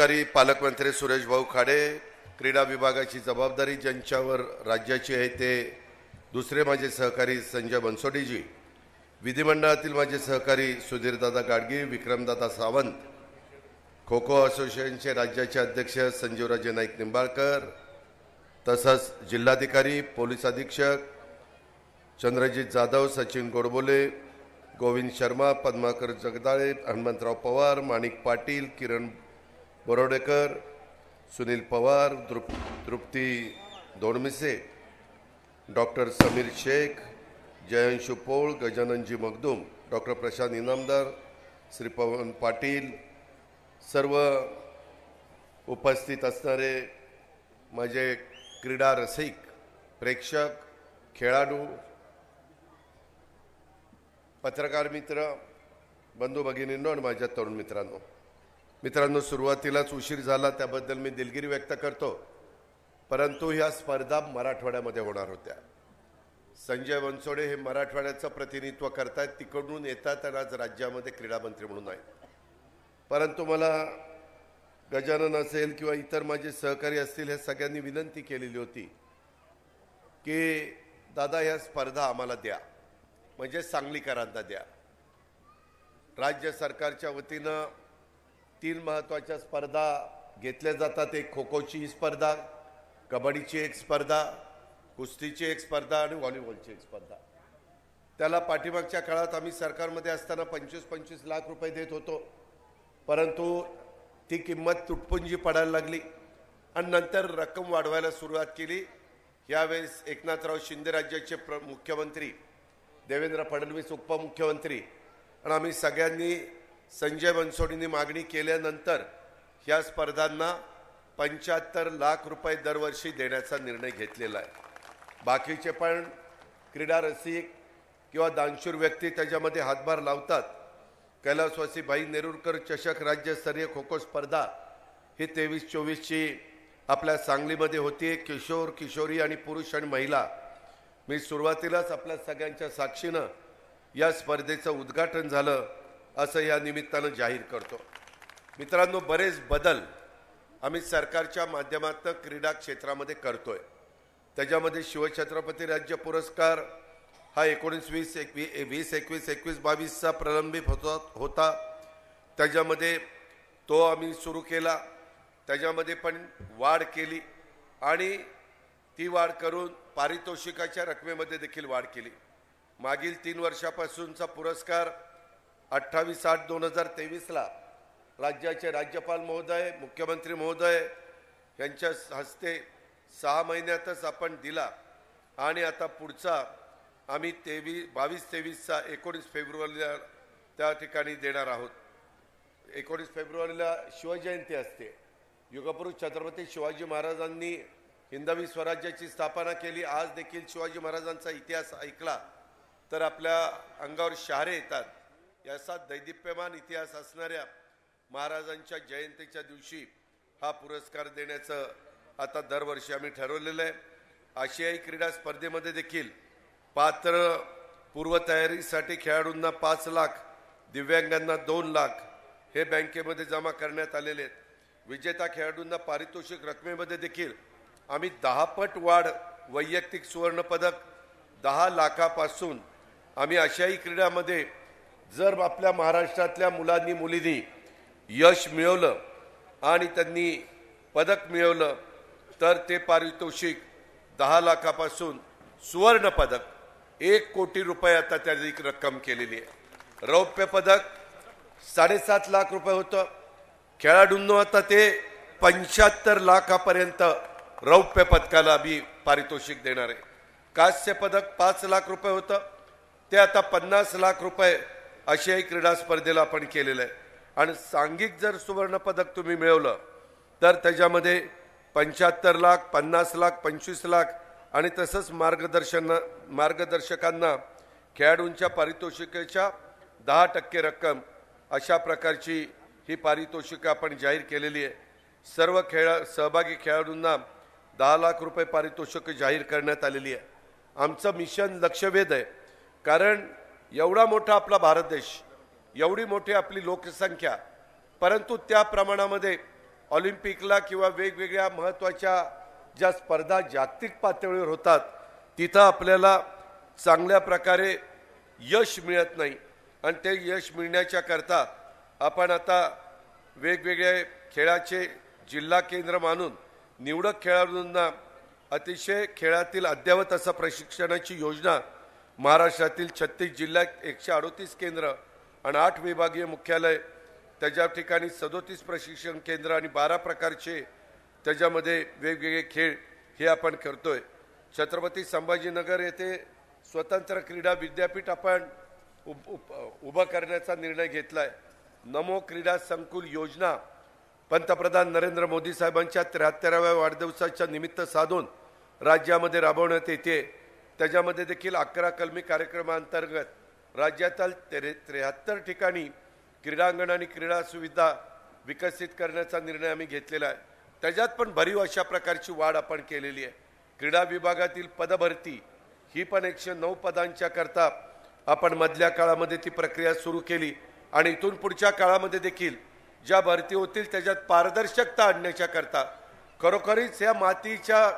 सहकारी पालकमंत्री सुरेश भाऊ खाडे, क्रीडा विभागाची जबाबदारी ज्यांच्यावर राज्याची आहे ते दुसरे माझे सहकारी संजय बनसोडेजी, विधिमंडळातील माझे सहकारी सुधीरदादा गाडगे, विक्रमदादा सावंत, खो खो असोसिएशनचे राज्याचे अध्यक्ष संजीवराजे नाईक निंबाळकर, तसंच जिल्हाधिकारी, पोलीस अधीक्षक चंद्रजीत जाधव, सचिन गोडबोले, गोविंद शर्मा, पद्माकर जगदाळे, हनुमंतराव पवार, माणिक पाटील, किरण बोरोडेकर, सुनील पवार, तृप्ती दोडमिसे, डॉक्टर समीर शेख, जयंशु पोळ, गजाननजी मगदूम, डॉक्टर प्रशांत इनामदार, श्री पवन पाटील, सर्व उपस्थित असणारे माझे क्रीडा रसिक, प्रेक्षक, खेळाडू, पत्रकार मित्र, बंधू भगिनींनो आणि माझ्या तरुण मित्रांनो, सुरुवातीलाच उशीर झाला त्याबद्दल मी दिलगिरी व्यक्त करतो, परंतु ह्या स्पर्धा मराठवाड्यामध्ये होणार होत्या. संजय बनसोडे हे मराठवाड्याचं प्रतिनिधित्व करतात, तिकडून येतात आणि आज राज्यामध्ये क्रीडा मंत्री म्हणून आहेत. परंतु मला गजानन असेल किंवा इतर माझे सहकारी असतील हे सगळ्यांनी विनंती केलेली होती की दादा ह्या स्पर्धा आम्हाला द्या, म्हणजे सांगलीकरांना द्या. राज्य सरकारच्या वतीनं 3 महत्त्वाच्या स्पर्धा घेतल्या जातात. एक खो खोची स्पर्धा, कबड्डीची एक स्पर्धा, कुस्तीची एक स्पर्धा आणि व्हॉलीबॉलची एक स्पर्धा. त्याला पाठीमागच्या काळात आम्ही सरकारमध्ये असताना 25-25 लाख रुपये देत होतो, परंतु ती किंमत तुटपुंजी पडायला लागली आणि नंतर रक्कम वाढवायला सुरुवात केली. यावेळेस एकनाथराव शिंदे राज्याचे मुख्यमंत्री, देवेंद्र फडणवीस उपमुख्यमंत्री आणि आम्ही सगळ्यांनी संजय बनसोडेंनी मागणी केल्यानंतर ह्या स्पर्धांना 75 लाख रुपये दरवर्षी देण्याचा निर्णय घेतलेला आहे. बाकीचे पण क्रीडा रसिक किंवा दानशूर व्यक्ती त्याच्यामध्ये हातभार लावतात. कैलासवासी भाई नेरुरकर चषक राज्यस्तरीय खो खो स्पर्धा ही 23-24ची आपल्या सांगलीमध्ये होती. किशोर, किशोरी आणि पुरुष आणि महिला. मी सुरुवातीलाच आपल्या सगळ्यांच्या साक्षीनं या स्पर्धेचं उद्घाटन झालं असं या निमित्तानं जाहीर करतो. मित्रांनो, बरेच बदल आम्ही सरकारच्या माध्यमातून क्रीडा क्षेत्रामध्ये करतोय. त्याच्यामध्ये शिवछत्रपती राज्य पुरस्कार हा 19-20-21-22चा प्रलंबित होता. त्याच्यामध्ये तो आम्ही सुरू केला. त्याच्यामध्ये पण वाढ केली आणि ती वाढ करून पारितोषिकाच्या रकमेमध्ये देखील वाढ केली. मागील 3 वर्षापासूनचा पुरस्कार 28/8/2023ला राज्याचे राज्यपाल महोदय, मुख्यमंत्री महोदय यांच्या हस्ते 6 महिन्यातच आपण दिला आणि आता पुढचा आम्ही 22-23चा 19 फेब्रुवारीला त्या ठिकाणी देणार आहोत. 19 फेब्रुवारीला शिवजयंती असते. युगपुरुष छत्रपती शिवाजी महाराजांनी हिंदवी स्वराज्याची स्थापना केली. आज देखील शिवाजी महाराजांचा इतिहास ऐकला तर आपल्या अंगावर शहारे येतात. याचा दैदिप्यमान इतिहास असणाऱ्या महाराजांच्या जयंतीच्या दिवशी हा पुरस्कार देण्याचं आता दरवर्षी आम्ही ठरवलेलं आहे. आशियाई क्रीडा स्पर्धेमध्ये देखील पात्र पूर्वतयारीसाठी खेळाडूंना 5 लाख, दिव्यांगांना 2 लाख हे बँकेमध्ये जमा करण्यात आलेले आहेत. विजेता खेळाडूंना पारितोषिक रकमेमध्ये देखील आम्ही 10 पट वाढ, वैयक्तिक सुवर्णपदक 10 लाखापासून आम्ही आशियाई क्रीडामध्ये जर आपल्या महाराष्ट्रातल्या मुलांनी मुलींनी यश मिळवलं आणि त्यांनी पदक मिळवलं तर ते पारितोषिक 10 लाखापासून सुवर्ण पदक 1 कोटी रुपये आता त्याची रक्कम केलेली आहे. रौप्य पदक 7.5 लाख रुपये होतं. खेळाडूंना आता ते 75 लाखापर्यंत रौप्य पदकाला आम्ही पारितोषिक देणार आहे. कांस्य पदक 5 लाख रुपये होतं, ते आता 50 लाख रुपये आशियाई क्रीडा स्पर्धेला आपण केलेलं आहे. आणि सांघिक जर सुवर्ण पदक तुम्ही मिळवलं तर त्याच्यामध्ये 75 लाख, 50 लाख, 25 लाख आणि तसंच मार्गदर्शकांना खेळाडूंच्या पारितोषिकाच्या 10% रक्कम अशा प्रकारची ही पारितोषिकं आपण जाहीर केलेली आहे. सर्व सहभागी खेळाडूंना 10 लाख रुपये पारितोषिक जाहीर करण्यात आलेली आहे. आमचं मिशन लक्षवेध आहे, कारण एवढा मोठा आपला भारत देश, एवढी मोठी आपली लोकसंख्या, परंतु त्या प्रमाणामध्ये ऑलिम्पिकला किंवा वेगवेगळ्या महत्त्वाच्या ज्या स्पर्धा जागतिक पातळीवर होतात तिथं आपल्याला चांगल्या प्रकारे यश मिळत नाही आणि ते यश मिळण्याच्या करता आपण आता वेगवेगळे खेळाचे जिल्हा केंद्र मानून निवडक खेळाडूंना अतिशय खेळातील अद्ययावत असं प्रशिक्षणाची योजना महाराष्ट्रातील 36 जिल्ह्यात 138 केंद्र आणि 8 विभागीय मुख्यालय त्याच्या ठिकाणी 37 प्रशिक्षण केंद्र आणि 12 प्रकारचे त्याच्यामध्ये वेगवेगळे खेळ हे आपण करतोय। छत्रपती संभाजीनगर येथे स्वतंत्र क्रीडा विद्यापीठ आपण उभं करण्याचा निर्णय घेतलाय। नमो क्रीडा संकुल योजना पंतप्रधान नरेंद्र मोदी साहेबांच्या 73व्या वाढदिवसाच्या निमित्त साधून राज्यामध्ये राबवण्यात येते। त्याच्यामध्ये देखील 11 कलमी कार्यक्रमांतर्गत राज्यातील 73 ठिकाणी क्रीडांगण आणि क्रीडा सुविधा विकसित करण्याचा निर्णय आम्ही घेतलेला आहे। त्याच्यात पण भरीव अशा प्रकारची वाढ आपण केलेली आहे। क्रीडा विभागातील पदभरती ही पण 109 पदांच्या करता आपण मधल्या काळामध्ये ती प्रक्रिया सुरू केली आणि इथून पुढच्या काळामध्ये देखील ज्या भरती होतील त्याच्यात पारदर्शकता आणण्याच्या करता खरोखरीच या मातीच्या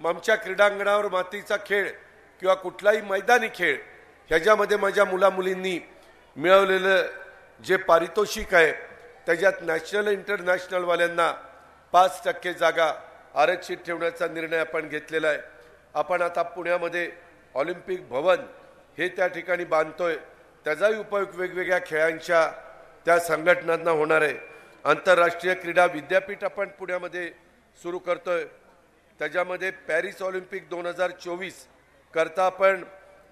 आमच्या क्रीडांगणावर मातीचा खेळ किंवा कुठलाही मैदानी खेळ ह्याच्यामध्ये माझ्या मुलामुलींनी मिळवलेलं जे पारितोषिक आहे त्याच्यात नॅशनल इंटरनॅशनल वाल्यांना 5% जागा आरक्षित ठेवण्याचा निर्णय आपण घेतलेला आहे। आपण आता पुण्यामध्ये ऑलिम्पिक भवन हे त्या ठिकाणी बांधतोय। त्याचाही उपयोग वेगवेगळ्या खेळांच्या त्या संघटनांना होणार आहे। आंतरराष्ट्रीय क्रीडा विद्यापीठ आपण पुण्यामध्ये सुरू करतोय। त्याच्यामध्ये पॅरिस ऑलिम्पिक 2024 करता आपण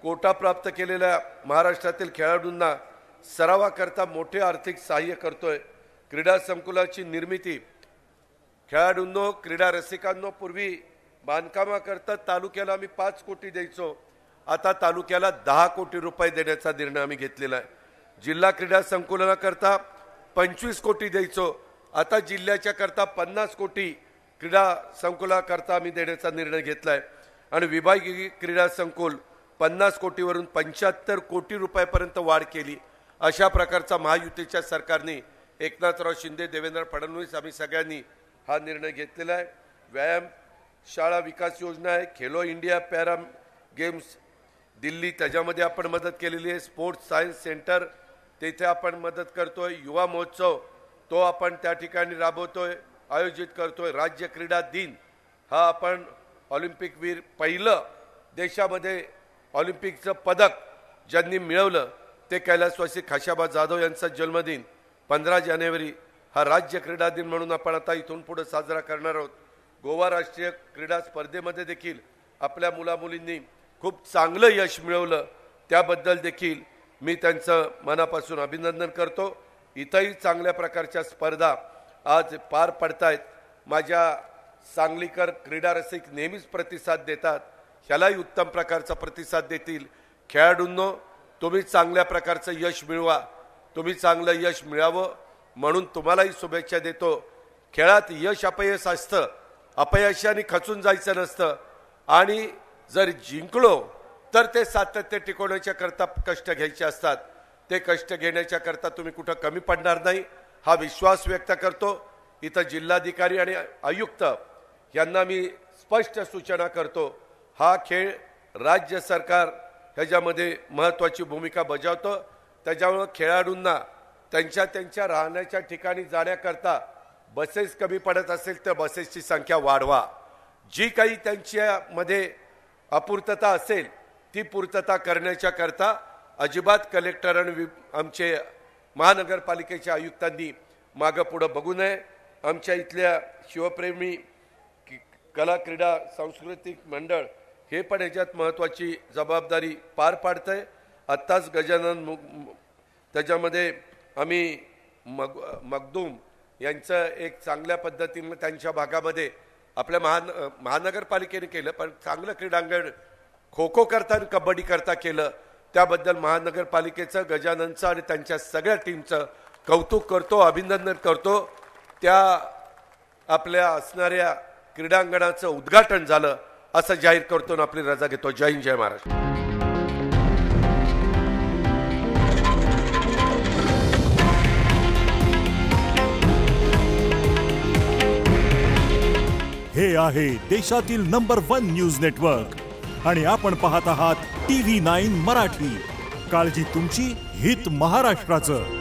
कोटा प्राप्त केलेल्या महाराष्ट्रातील खेळाडूंना सरावाकरता मोठे आर्थिक सहाय्य करतोय। क्रीडा संकुलाची निर्मिती खेळाडूंनो क्रीडा रसिकांनो पूर्वी बांधकामाकरता तालुक्याला आम्ही 5 कोटी द्यायचो, आता तालुक्याला 10 कोटी रुपये देण्याचा निर्णय आम्ही घेतलेला आहे। जिल्हा क्रीडा संकुलाकरता 25 कोटी द्यायचो, आता जिल्ह्याच्या करता 50 कोटी क्रीडा संकुलाकरता आम्ही देण्याचा निर्णय घेतला आहे आणि विभागीय क्रीडा संकुल 50 कोटीवरून 75 कोटी रुपयापर्यंत वाढ केली। अशा प्रकारचा महायुतीच्या सरकारने एकनाथराव शिंदे देवेंद्र फडणवीस आम्ही सगळ्यांनी हा निर्णय घेतलेला आहे। व्यायाम शाळा विकास योजना आहे, Khelo India para games Delhi त्याच्यामध्ये आपण मदत केलेली आहे। स्पोर्ट्स सायन्स सेंटर तेथे आपण मदत करतोय। युवा महोत्सव तो आपण त्या ठिकाणी राबवतोय आयोजित करतोय। राज्य क्रीडा दिन हा आपण ऑलिम्पिक वीर पहिलं देशामध्ये ऑलिम्पिकचं पदक ज्यांनी मिळवलं ते कैलासवासी खाशाबा जाधव यांचा जन्मदिन 15 जानेवारी हा राज्य क्रीडा दिन म्हणून आपण आता इथून पुढे साजरा करणार आहोत। गोवा राष्ट्रीय क्रीडा स्पर्धेमध्ये देखील आपल्या मुलामुलींनी खूप चांगलं यश मिळवलं, त्याबद्दल देखील मी त्यांचं मनापासून अभिनंदन करतो। इथंही चांगल्या प्रकारच्या स्पर्धा आज पार पडतायत। माझ्या सांगलीकर क्रीडा रसिक नेहमीच प्रतिसाद देतात, ह्यालाही उत्तम प्रकारचा प्रतिसाद देतील। खेळाडूंनो तुम्ही चांगल्या प्रकारचं यश मिळवा, तुम्ही चांगलं यश मिळावं म्हणून तुम्हालाही शुभेच्छा देतो। खेळात यश अपयश असतं, अपयशाने खचून जायचं नसतं आणि जर जिंकलो तर ते सातत्य टिकवण्याच्या करता कष्ट घ्यायचे असतात। ते कष्ट घेण्याच्या करता तुम्ही कुठं कमी पडणार नाही हा विश्वास व्यक्त करतो। इथं जिल्हाधिकारी आणि आयुक्त यांना मी स्पष्ट सूचना करतो, हा खेळ राज्य सरकार ह्याच्यामध्ये महत्त्वाची भूमिका बजावतो। त्याच्यामुळे खेळाडूंना त्यांच्या राहण्याच्या ठिकाणी जाण्याकरता बसेस कमी पडत असेल तर बसेसची संख्या वाढवा। जी काही त्यांच्यामध्ये अपूर्तता असेल ती पूर्तता करण्याच्या करता अजिबात कलेक्टर आणि आमचे महानगरपालिकेच्या आयुक्तांनी मागं पुढं बघू नये। आमच्या इथल्या शिवप्रेमी कला क्रीडा सांस्कृतिक मंडळ हे पण याच्यात महत्त्वाची जबाबदारी पार पाडतंय। आत्ताच गजानन त्याच्यामध्ये आम्ही मगदूम यांचं एक चांगल्या पद्धतीने त्यांच्या भागामध्ये आपल्या महानगरपालिकेने केलं, पण चांगलं क्रीडांगण खो खो करता आणि कबड्डी करता केलं, त्याबद्दल महानगरपालिकेचं गजाननचं आणि त्यांच्या सगळ्या टीमचं कौतुक करतो, अभिनंदन करतो। त्या आपल्या असणाऱ्या क्रीडांगणाचं उद्घाटन झालं असं जाहीर करतो आणि आपली रजा घेतो। जय हिंद, जय महाराष्ट्र। हे आहे देशातील नंबर 1 न्यूज नेटवर्क आणि आपण पाहत आहात TV9 मराठी. काळजी तुमची, हित महाराष्ट्राचं.